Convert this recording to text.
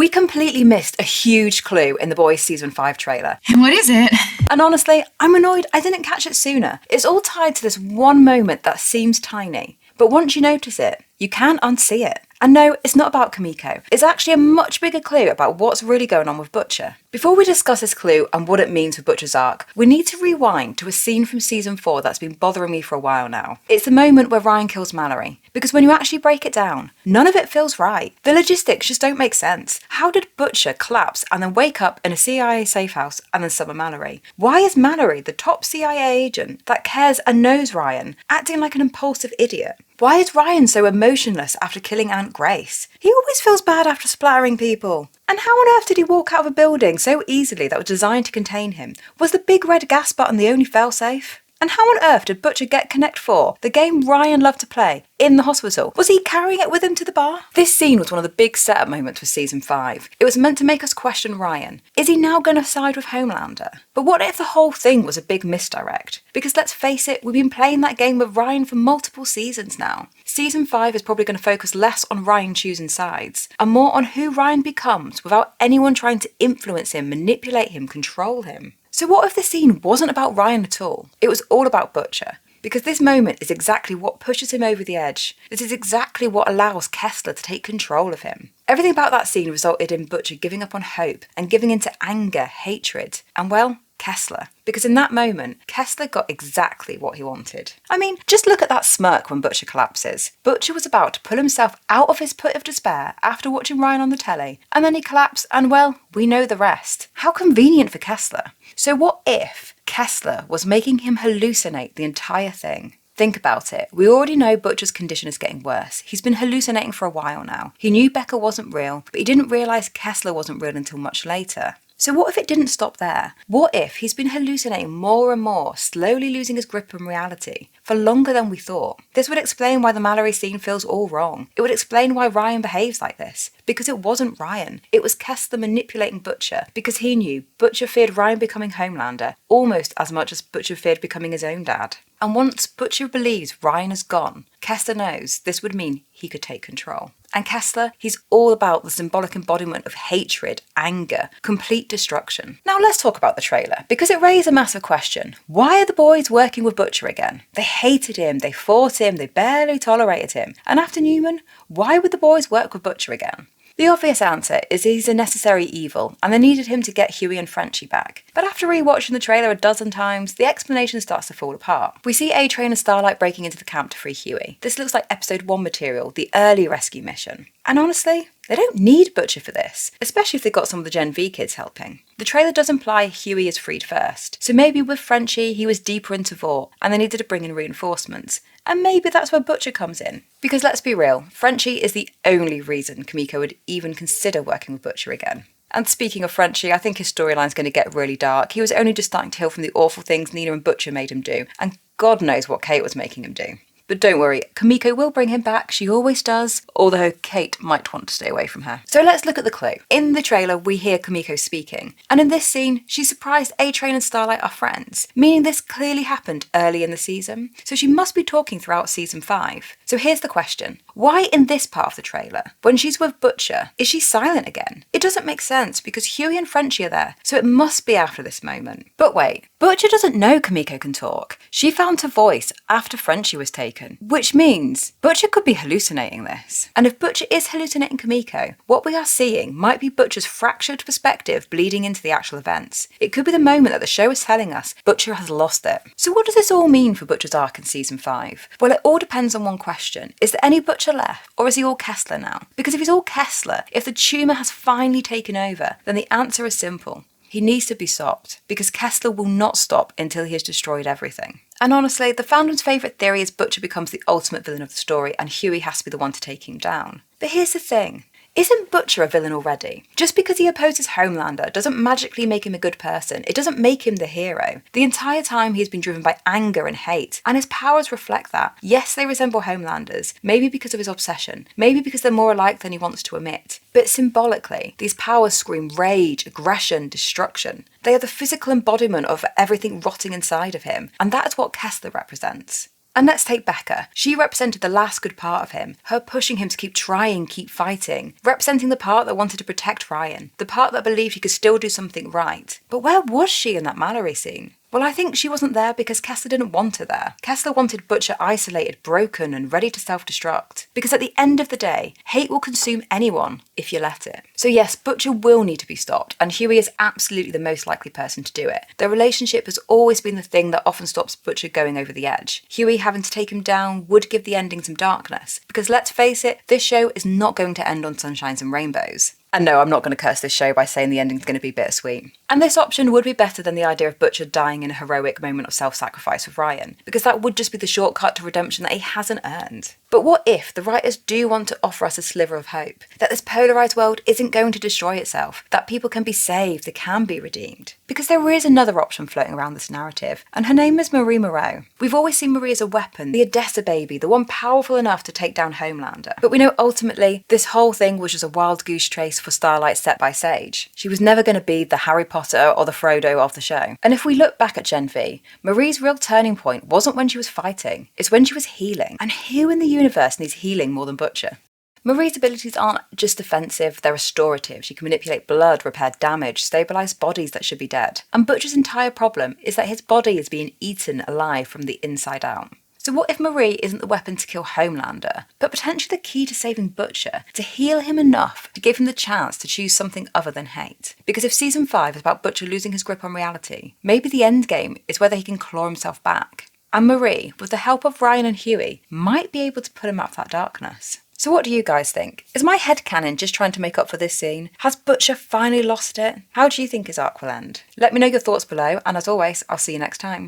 We completely missed a huge clue in The Boys Season 5 trailer. And what is it? And honestly, I'm annoyed I didn't catch it sooner. It's all tied to this one moment that seems tiny. But once you notice it, you can't unsee it. And no, it's not about Kimiko. It's actually a much bigger clue about what's really going on with Butcher. Before we discuss this clue and what it means for Butcher's arc, we need to rewind to a scene from Season 4 that's been bothering me for a while now. It's the moment where Ryan kills Mallory. Because when you actually break it down, none of it feels right. The logistics just don't make sense. How did Butcher collapse and then wake up in a CIA safe house and then summon Mallory? Why is Mallory, the top CIA agent that cares and knows Ryan, acting like an impulsive idiot? Why is Ryan so emotionless after killing Aunt Grace? He always feels bad after splattering people. And how on earth did he walk out of a building so easily that was designed to contain him? Was the big red gas button the only failsafe? And how on earth did Butcher get Connect 4, the game Ryan loved to play, in the hospital? Was he carrying it with him to the bar? This scene was one of the big setup moments for Season 5. It was meant to make us question Ryan. Is he now going to side with Homelander? But what if the whole thing was a big misdirect? Because let's face it, we've been playing that game with Ryan for multiple seasons now. Season 5 is probably going to focus less on Ryan choosing sides, and more on who Ryan becomes without anyone trying to influence him, manipulate him, control him. So what if the scene wasn't about Ryan at all? It was all about Butcher. Because this moment is exactly what pushes him over the edge. This is exactly what allows Kessler to take control of him. Everything about that scene resulted in Butcher giving up on hope and giving into anger, hatred, and well, Kessler. Because in that moment, Kessler got exactly what he wanted. I mean, just look at that smirk when Butcher collapses. Butcher was about to pull himself out of his pit of despair after watching Ryan on the telly, and then he collapsed, and well, we know the rest. How convenient for Kessler. So what if Kessler was making him hallucinate the entire thing? Think about it. We already know Butcher's condition is getting worse. He's been hallucinating for a while now. He knew Becca wasn't real, but he didn't realise Kessler wasn't real until much later. So what if it didn't stop there? What if he's been hallucinating more and more, slowly losing his grip on reality, for longer than we thought? This would explain why the Mallory scene feels all wrong. It would explain why Ryan behaves like this. Because it wasn't Ryan. It was Kessler manipulating Butcher, because he knew Butcher feared Ryan becoming Homelander, almost as much as Butcher feared becoming his own dad. And once Butcher believes Ryan is gone, Kessler knows this would mean he could take control. And Kessler, he's all about the symbolic embodiment of hatred, anger, complete destruction. Now let's talk about the trailer, because it raised a massive question. Why are the boys working with Butcher again? They hated him, they fought him, they barely tolerated him. And after Newman, why would the boys work with Butcher again? The obvious answer is he's a necessary evil, and they needed him to get Hughie and Frenchie back. But after rewatching the trailer a dozen times, the explanation starts to fall apart. We see A-Train and Starlight breaking into the camp to free Hughie. This looks like episode 1 material, the early rescue mission. And honestly, they don't need Butcher for this, especially if they've got some of the Gen V kids helping. The trailer does imply Hughie is freed first, so maybe with Frenchie he was deeper into Vought and they needed to bring in reinforcements. And maybe that's where Butcher comes in. Because let's be real, Frenchie is the only reason Kimiko would even consider working with Butcher again. And speaking of Frenchie, I think his storyline's going to get really dark. He was only just starting to heal from the awful things Nina and Butcher made him do, and God knows what Kate was making him do. But don't worry, Kimiko will bring him back, she always does, although Kate might want to stay away from her. So let's look at the clue. In the trailer, we hear Kimiko speaking, and in this scene, she's surprised A-Train and Starlight are friends, meaning this clearly happened early in the season, so she must be talking throughout Season 5. So here's the question. Why in this part of the trailer, when she's with Butcher, is she silent again? It doesn't make sense because Hughie and Frenchie are there, so it must be after this moment. But wait, Butcher doesn't know Kimiko can talk. She found her voice after Frenchie was taken, which means Butcher could be hallucinating this. And if Butcher is hallucinating Kimiko, what we are seeing might be Butcher's fractured perspective bleeding into the actual events. It could be the moment that the show is telling us Butcher has lost it. So what does this all mean for Butcher's arc in Season 5? Well, it all depends on one question. Is there any Butcher left, or is he all Kessler now? Because if he's all Kessler, if the tumour has finally taken over, then the answer is simple. He needs to be stopped, because Kessler will not stop until he has destroyed everything. And honestly, the fandom's favourite theory is Butcher becomes the ultimate villain of the story and Hughie has to be the one to take him down. But here's the thing. Isn't Butcher a villain already? Just because he opposes Homelander doesn't magically make him a good person. It doesn't make him the hero. The entire time he's been driven by anger and hate, and his powers reflect that. Yes, they resemble Homelander's, maybe because of his obsession, maybe because they're more alike than he wants to admit. But symbolically, these powers scream rage, aggression, destruction. They are the physical embodiment of everything rotting inside of him, and that's what Kessler represents. And let's take Becca. She represented the last good part of him, her pushing him to keep trying, keep fighting, representing the part that wanted to protect Ryan, the part that believed he could still do something right. But where was she in that Mallory scene? Well, I think she wasn't there because Kessler didn't want her there. Kessler wanted Butcher isolated, broken, and ready to self-destruct. Because at the end of the day, hate will consume anyone if you let it. So yes, Butcher will need to be stopped, and Hughie is absolutely the most likely person to do it. Their relationship has always been the thing that often stops Butcher going over the edge. Hughie having to take him down would give the ending some darkness, because let's face it, this show is not going to end on sunshines and rainbows. And no, I'm not going to curse this show by saying the ending's going to be bittersweet. And this option would be better than the idea of Butcher dying in a heroic moment of self-sacrifice with Ryan, because that would just be the shortcut to redemption that he hasn't earned. But what if the writers do want to offer us a sliver of hope? That this polarised world isn't going to destroy itself, that people can be saved, they can be redeemed. Because there is another option floating around this narrative, and her name is Marie Moreau. We've always seen Marie as a weapon, the Odessa baby, the one powerful enough to take down Homelander. But we know ultimately, this whole thing was just a wild goose chase for Starlight set by Sage. She was never going to be the Harry Potter or the Frodo of the show. And if we look back at Gen V, Marie's real turning point wasn't when she was fighting, it's when she was healing. And who in the universe needs healing more than Butcher? Marie's abilities aren't just defensive, they're restorative. She can manipulate blood, repair damage, stabilise bodies that should be dead. And Butcher's entire problem is that his body is being eaten alive from the inside out. So what if Marie isn't the weapon to kill Homelander, but potentially the key to saving Butcher, to heal him enough to give him the chance to choose something other than hate? Because if Season 5 is about Butcher losing his grip on reality, maybe the endgame is whether he can claw himself back. And Marie, with the help of Ryan and Hughie, might be able to put him out of that darkness. So what do you guys think? Is my headcanon just trying to make up for this scene? Has Butcher finally lost it? How do you think his arc will end? Let me know your thoughts below, and as always, I'll see you next time.